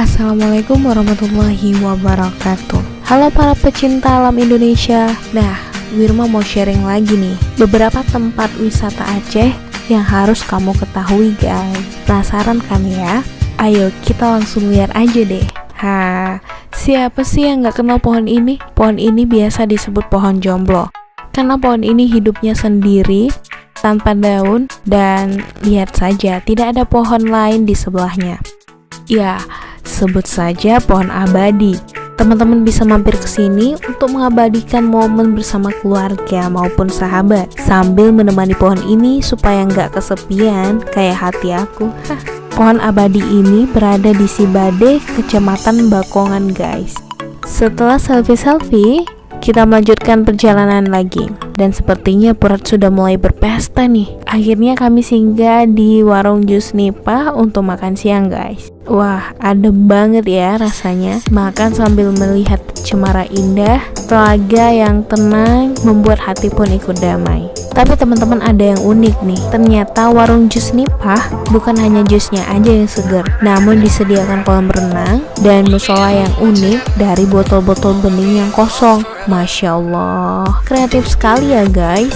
Assalamualaikum warahmatullahi wabarakatuh. Halo para pecinta alam Indonesia. Nah, Wirma mau sharing lagi nih beberapa tempat wisata Aceh yang harus kamu ketahui guys. Penasaran kan ya? Ayo kita langsung lihat aja deh. Siapa sih yang gak kenal pohon ini? Pohon ini biasa disebut pohon jomblo karena pohon ini hidupnya sendiri tanpa daun, dan lihat saja tidak ada pohon lain di sebelahnya. Ya, sebut saja pohon abadi. Teman-teman bisa mampir ke sini untuk mengabadikan momen bersama keluarga maupun sahabat sambil menemani pohon ini supaya nggak kesepian kayak hati aku. Pohon abadi ini berada di Sibade, Kecamatan Bakongan guys. Setelah selfie-selfie, kita melanjutkan perjalanan lagi. Dan sepertinya Purat sudah mulai berpesta nih. Akhirnya kami singgah di warung jus Nipah untuk makan siang guys. Wah, adem banget ya rasanya. Makan sambil melihat cemara indah, telaga yang tenang membuat hati pun ikut damai. Tapi teman-teman, ada yang unik nih. Ternyata warung jus Nipah bukan hanya jusnya aja yang segar, namun disediakan kolam renang dan musola yang unik dari botol-botol bening yang kosong. Masya Allah, kreatif sekali ya guys.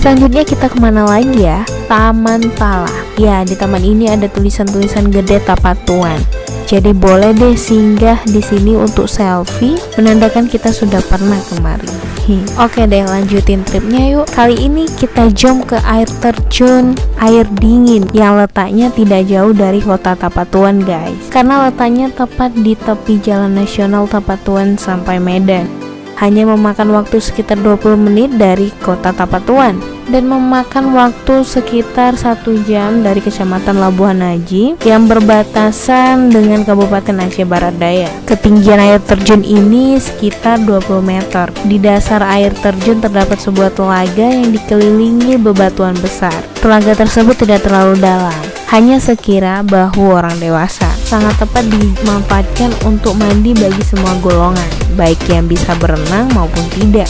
Selanjutnya kita kemana lagi ya? Taman Pala. Ya, di taman ini ada tulisan-tulisan gede Tapatuan. Jadi boleh deh singgah di sini untuk selfie, menandakan kita sudah pernah kemari. Oke deh, lanjutin tripnya yuk. Kali ini kita jump ke air terjun air dingin yang letaknya tidak jauh dari kota Tapatuan guys. Karena letaknya tepat di tepi Jalan Nasional Tapatuan sampai Medan. Hanya memakan waktu sekitar 20 menit dari kota Tapatuan dan memakan waktu sekitar 1 jam dari Kecamatan Labuhan Haji yang berbatasan dengan Kabupaten Aceh Barat Daya. Ketinggian air terjun ini sekitar 20 meter. Di dasar air terjun terdapat sebuah telaga yang dikelilingi bebatuan besar. Telaga tersebut tidak terlalu dalam, hanya sekira bahu orang dewasa. Sangat tepat dimanfaatkan untuk mandi bagi semua golongan, baik yang bisa berenang maupun tidak.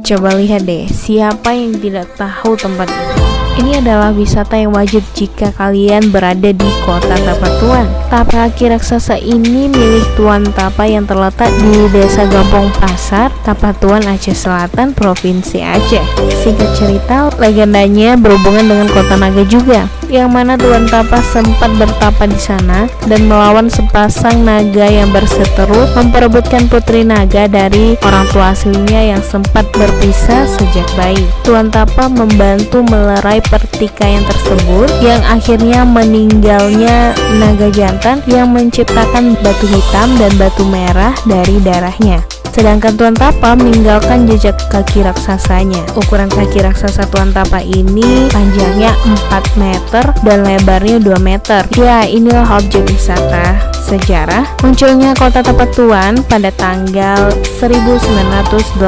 Coba lihat deh, siapa yang tidak tahu tempat ini? Ini adalah wisata yang wajib jika kalian berada di kota Tapatuan. Tapa Aki Raksasa ini milik Tuan Tapa yang terletak di Desa Gampong Pasar, Tapatuan, Aceh Selatan, Provinsi Aceh. Singkat cerita, legendanya berhubungan dengan kota naga juga, yang mana Tuan Tapa sempat bertapa di sana dan melawan sepasang naga yang berseteru memperebutkan putri naga dari orang tua aslinya yang sempat berpisah sejak bayi. Tuan Tapa membantu melerai pertikaian tersebut yang akhirnya meninggalnya naga jantan yang menciptakan batu hitam dan batu merah dari darahnya. Sedangkan Tuan Tapa meninggalkan jejak kaki raksasanya. Ukuran kaki raksasa Tuan Tapa ini panjangnya 4 meter dan lebarnya 2 meter. Ya, inilah objek wisata sejarah munculnya kota Tapatuan pada tanggal 1980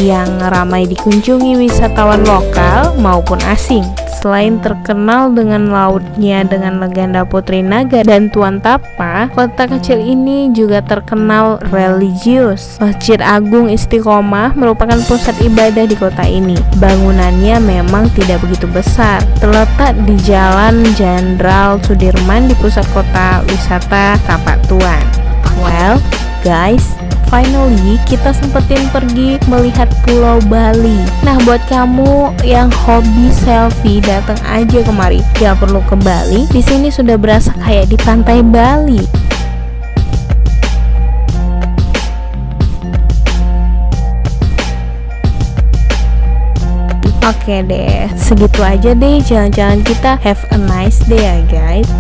yang ramai dikunjungi wisatawan lokal maupun asing. Selain terkenal dengan lautnya dengan legenda Putri Naga dan Tuan Tapa, kota kecil ini juga terkenal religius. Masjid Agung Istiqomah merupakan pusat ibadah di kota ini. Bangunannya memang tidak begitu besar, terletak di Jalan Jenderal Sudirman di pusat kota wisata Tapatuan. Well, guys, finally kita sempetin pergi melihat Pulau Bali. Nah, buat kamu yang hobi selfie, datang aja kemari. Gak perlu ke Bali, di sini sudah berasa kayak di pantai Bali. Oke deh, segitu aja deh jalan-jalan kita. Have a nice day ya guys.